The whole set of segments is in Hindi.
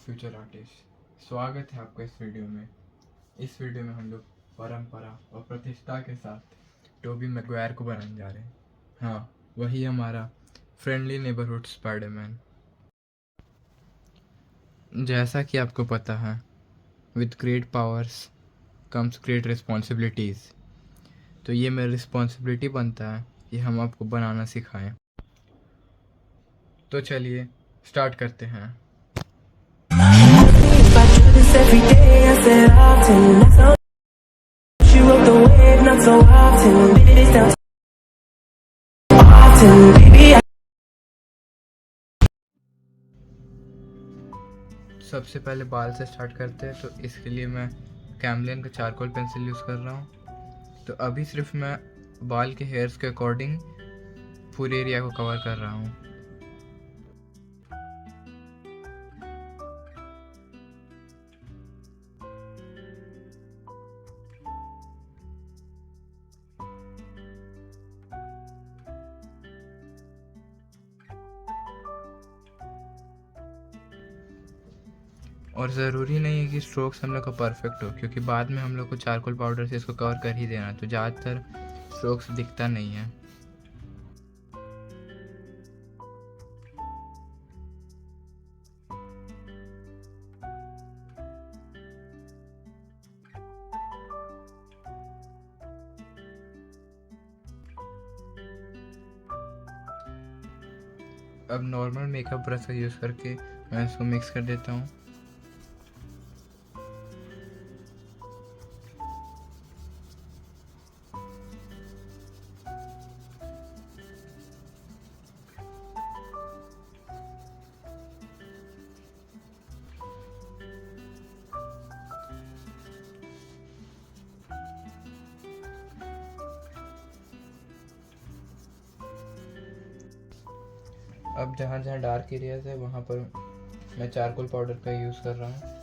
Future artist. स्वागत है आपका इस वीडियो में। इस वीडियो में हम लोग परंपरा और प्रतिष्ठा के साथ टोबी मैगवायर को बनाने जा रहे हैं। हाँ, वही हमारा फ्रेंडली नेबरहुड स्पाइडरमैन। जैसा कि आपको पता है, with great powers comes great responsibilities. तो ये मेरा रिस्पॉन्सिबिलिटी बनता है कि हम आपको बनाना सिखाएं। तो चलिए स्टार्ट करते हैं। Every day I said often, that's how she rode the wave, not so often. Baby, this down often, baby. सबसे पहले बाल से स्टार्ट करते हैं, तो इसके लिए मैं कैमलिन का चारकोल पेंसिल यूज़ कर रहा हूँ। तो अभी सिर्फ मैं बाल के हेयर्स के अकॉर्डिंग पूरे एरिया को कवर कर रहा हूँ। और ज़रूरी नहीं है कि स्ट्रोक्स हम लोग का परफेक्ट हो, क्योंकि बाद में हम लोग को चारकोल पाउडर से इसको कवर कर ही देना, तो ज़्यादातर स्ट्रोक्स दिखता नहीं है। अब नॉर्मल मेकअप ब्रश का यूज़ करके मैं इसको मिक्स कर देता हूँ। अब जहाँ जहाँ डार्क एरियाज है वहाँ पर मैं चारकोल पाउडर का यूज़ कर रहा हूँ।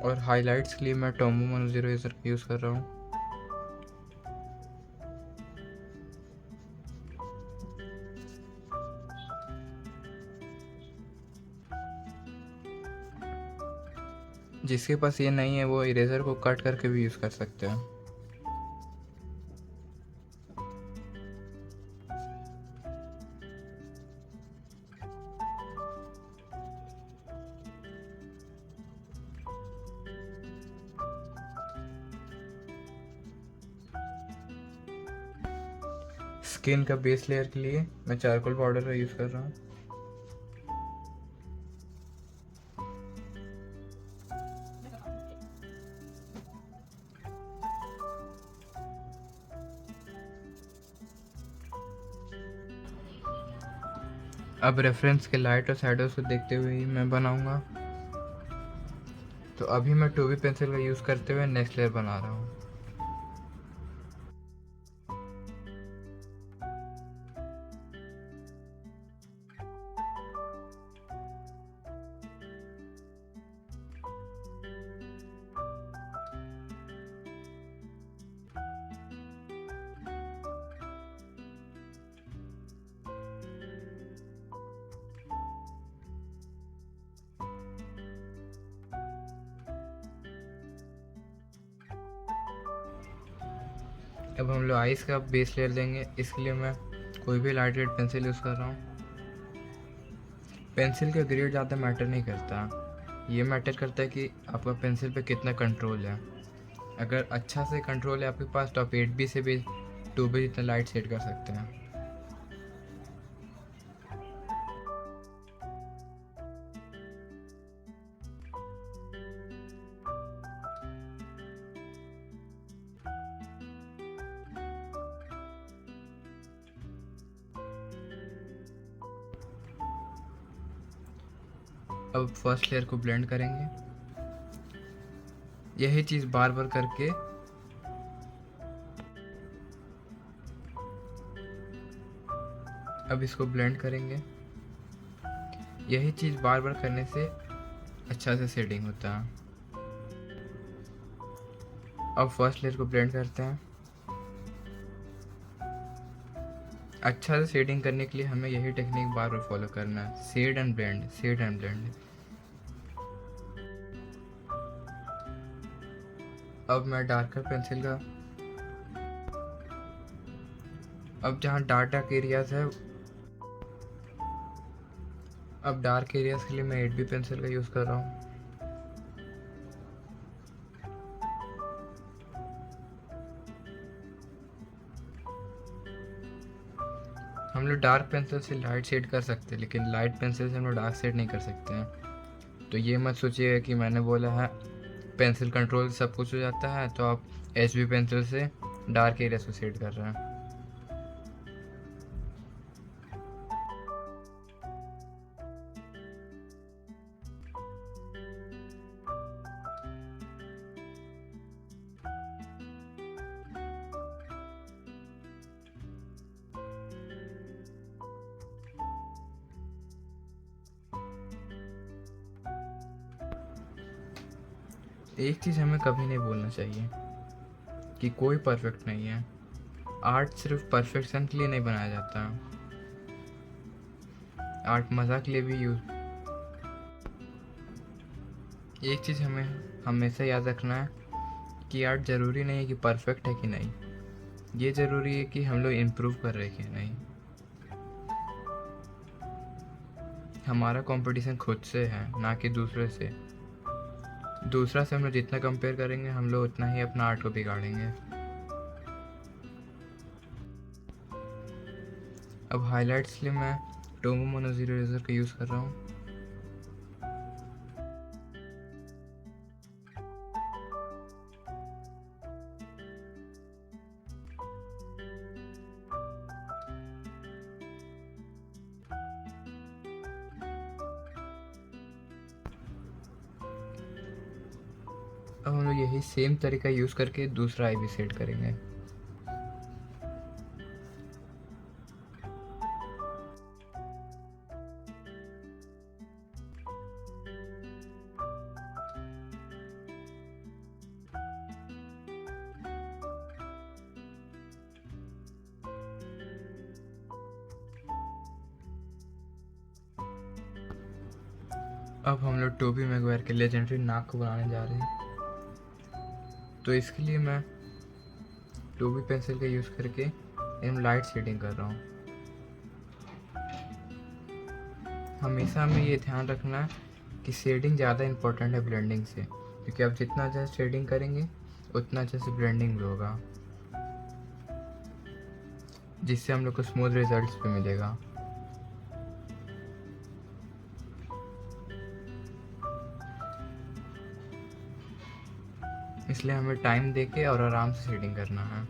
और हाइलाइट्स के लिए मैं टोमो मोनो ज़ीरो इरेज़र का यूज़ कर रहा हूँ। जिसके पास ये नहीं है वो इरेज़र को कट करके भी यूज़ कर सकते हैं। स्किन का बेस लेयर के लिए मैं चारकोल पाउडर का यूज़ कर रहा हूँ। अब रेफरेंस के लाइट और शैडोज को देखते हुए ही मैं बनाऊंगा। तो अभी मैं टूबी पेंसिल का यूज़ करते हुए नेक्स्ट लेयर बना रहा हूँ। अब हम लोग आइस का बेस लेयर देंगे। इसके लिए मैं कोई भी लाइट वेट पेंसिल यूज़ कर रहा हूँ। पेंसिल का ग्रेड ज़्यादा मैटर नहीं करता, ये मैटर करता है कि आपका पेंसिल पे कितना कंट्रोल है। अगर अच्छा से कंट्रोल है आपके पास, तो आप 8B से भी 2B जितना लाइट सेट कर सकते हैं। अब फर्स्ट लेयर को ब्लेंड करेंगे। यही चीज़ बार बार करके अब इसको ब्लेंड करेंगे। यही चीज़ बार बार करने से अच्छा से शेडिंग होता है। अब फर्स्ट लेयर को ब्लेंड करते हैं। अच्छा से शेडिंग करने के लिए हमें यही टेक्निक बार बार फॉलो करना है, shade and blend, shade and blend. अब मैं डार्कर पेंसिल का, अब जहाँ डार्क एरियाज है, अब डार्क एरियाज के लिए मैं 8B पेंसिल का यूज़ कर रहा हूँ। हम लोग डार्क पेंसिल से लाइट शेड कर सकते हैं, लेकिन लाइट पेंसिल से हम लोग डार्क शेड नहीं कर सकते हैं। तो ये मत सोचिएगा कि मैंने बोला है पेंसिल कंट्रोल से सब कुछ हो जाता है, तो आप HB पेंसिल से डार्क एरियाज को शेड कर रहे हैं। एक चीज़ हमें कभी नहीं बोलना चाहिए कि कोई परफेक्ट नहीं है। आर्ट सिर्फ परफेक्शन के लिए नहीं बनाया जाता, आर्ट मज़ा के लिए भी यूज। एक चीज़ हमें हमेशा याद रखना है कि आर्ट ज़रूरी नहीं है कि परफेक्ट है कि नहीं, ये ज़रूरी है कि हम लोग इम्प्रूव कर रहे हैं कि नहीं। हमारा कंपटीशन खुद से है, ना कि दूसरे से। दूसरा से हम लोग जितना कंपेयर करेंगे, हम लोग उतना ही अपना आर्ट को बिगाड़ेंगे। अब हाइलाइट्स के लिए मैं टोमो मोनो ज़ीरो इरेज़र का यूज़ कर रहा हूँ। अब हम लोग यही सेम तरीका यूज़ करके दूसरा आई भी सेट करेंगे। अब हम लोग टोबी मैगवायर के लेजेंडरी नाक को बनाने जा रहे हैं। तो इसके लिए मैं टोबी पेंसिल का यूज़ करके एकदम लाइट शेडिंग कर रहा हूँ। हमेशा हमें ये ध्यान रखना है कि शेडिंग ज़्यादा इम्पोर्टेंट है ब्लेंडिंग से, क्योंकि आप जितना अच्छा शेडिंग करेंगे उतना अच्छे से ब्लेंडिंग भी होगा, जिससे हम लोग को स्मूथ रिजल्ट्स भी मिलेगा। इसलिए हमें टाइम देके और आराम से शेडिंग करना है।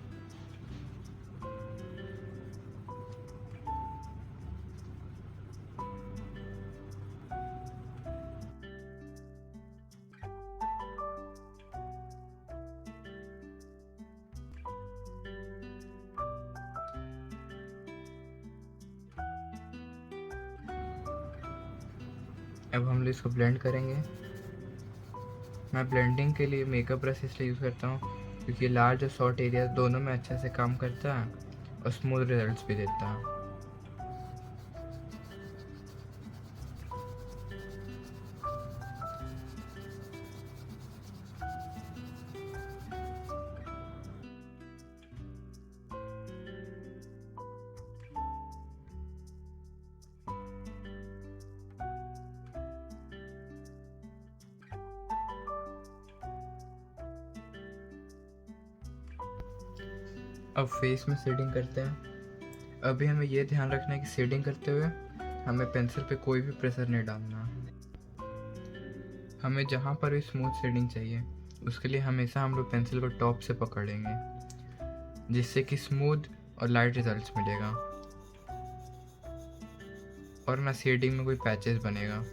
अब हम लोग इसको ब्लेंड करेंगे। मैं ब्लेंडिंग के लिए मेकअप ब्रश इसलिए यूज़ करता हूँ क्योंकि लार्ज और शॉर्ट एरिया दोनों में अच्छे से काम करता है और स्मूथ रिजल्ट्स भी देता है। अब फेस में शेडिंग करते हैं। अभी हमें यह ध्यान रखना है कि शेडिंग करते हुए हमें पेंसिल पे कोई भी प्रेशर नहीं डालना। हमें जहाँ पर भी स्मूथ शेडिंग चाहिए उसके लिए हमेशा हम लोग पेंसिल को टॉप से पकड़ेंगे, जिससे कि स्मूथ और लाइट रिजल्ट्स मिलेगा और ना शेडिंग में कोई पैचेस बनेगा।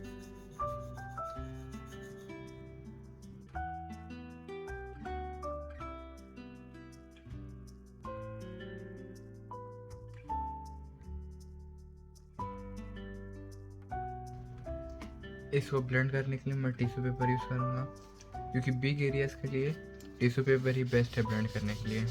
इसको ब्लेंड करने के लिए मैं टिश्यू पेपर यूज़ करूँगा, क्योंकि बिग एरियाज़ के लिए टिश्यू पेपर ही बेस्ट है ब्लेंड करने के लिए।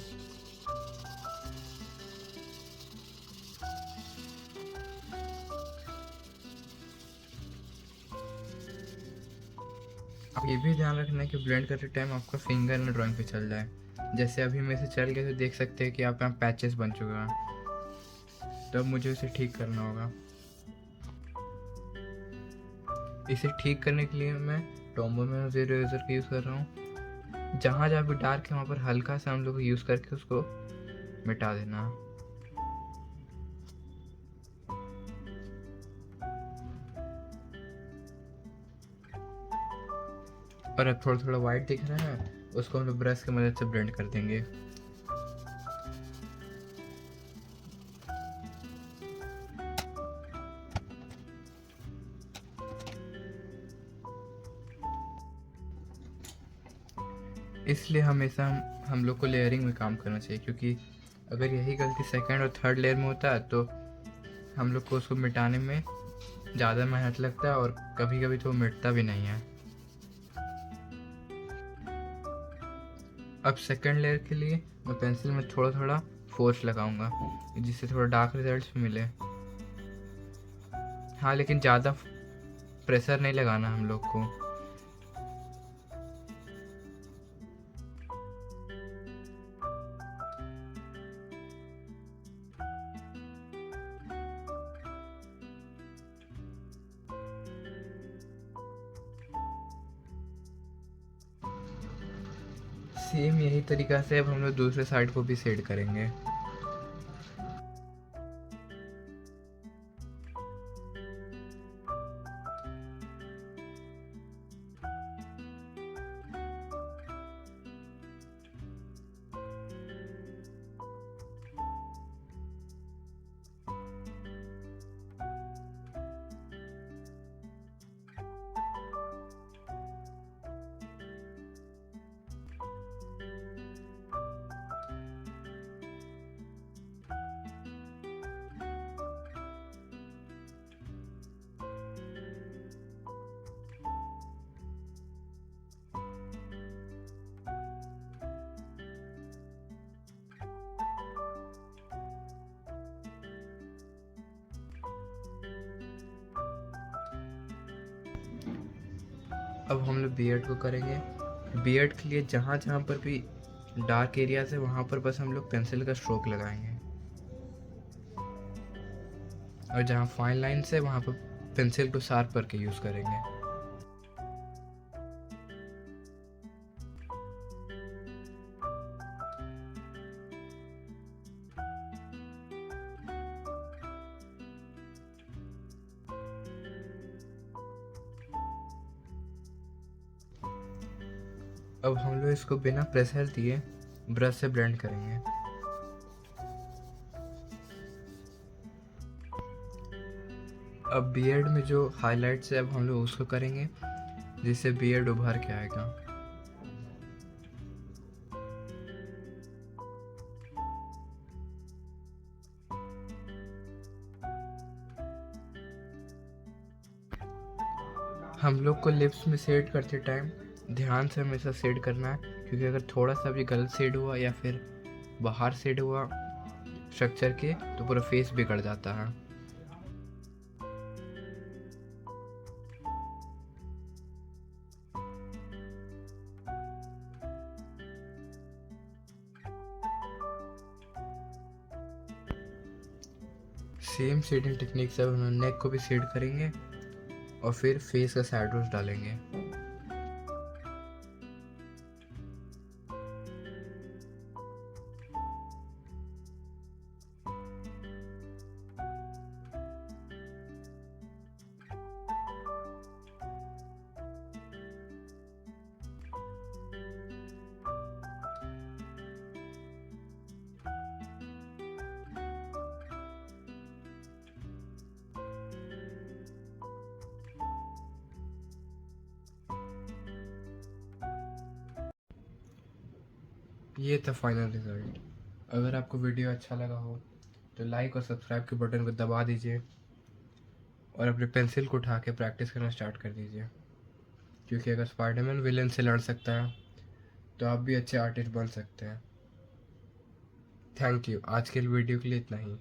आप ये भी ध्यान रखना है कि ब्लेंड करते टाइम आपका फिंगर ना ड्राइंग पे चल जाए। जैसे अभी मेरे से चल गया तो देख सकते हैं कि आप यहाँ पैचेस बन चुका है, तब मुझे उसे ठीक करना होगा। इसे ठीक करने के लिए मैं टॉम्बो में ज़ीरो इरेज़र का यूज़ कर रहा हूँ। जहाँ जहाँ भी डार्क है वहाँ पर हल्का सा हम लोग यूज़ करके उसको मिटा देना। और अब थोड़ा थोड़ा वाइट दिख रहा है, उसको हम लोग ब्रश की मदद से ब्लेंड कर देंगे। इसलिए हमेशा हम लोग को लेयरिंग में काम करना चाहिए, क्योंकि अगर यही गलती सेकंड और थर्ड लेयर में होता है तो हम लोग को उसको मिटाने में ज़्यादा मेहनत लगता है और कभी कभी तो मिटता भी नहीं है। अब सेकंड लेयर के लिए मैं पेंसिल में थोड़ा थोड़ा फोर्स लगाऊंगा, जिससे थोड़ा डार्क रिजल्ट्स भी मिले। हाँ, लेकिन ज़्यादा प्रेशर नहीं लगाना हम लोग को। सेम यही तरीका से अब हम लोग दूसरे साइड को भी शेड करेंगे। अब हम लोग बियर्ड को करेंगे। बियर्ड के लिए जहाँ जहाँ पर भी डार्क एरियाज है वहाँ पर बस हम लोग पेंसिल का स्ट्रोक लगाएंगे, और जहाँ फाइन लाइन्स है वहाँ पर पेंसिल को शार्प करके यूज़ करेंगे। अब हम लोग इसको बिना प्रेशर दिए ब्रश से ब्लेंड करेंगे। अब बियर्ड में जो हाइलाइट्स है अब हम लोग उसको करेंगे, जिससे बियर्ड उभर के आएगा। हम लोग को लिप्स में शेड करते टाइम ध्यान से हमेशा शेड करना है, क्योंकि अगर थोड़ा सा भी गलत शेड हुआ या फिर बाहर शेड हुआ स्ट्रक्चर के तो पूरा फेस बिगड़ जाता है। सेम शेडिंग टेक्निक से हम नेक को भी शेड करेंगे और फिर फेस का शैडोज डालेंगे। ये था फाइनल रिजल्ट। अगर आपको वीडियो अच्छा लगा हो तो लाइक और सब्सक्राइब के बटन को दबा दीजिए। और अपने पेंसिल को उठा के प्रैक्टिस करना स्टार्ट कर दीजिए, क्योंकि अगर स्पाइडरमैन विलेन से लड़ सकता है तो आप भी अच्छे आर्टिस्ट बन सकते हैं। Thank you. आज के वीडियो के लिए इतना ही।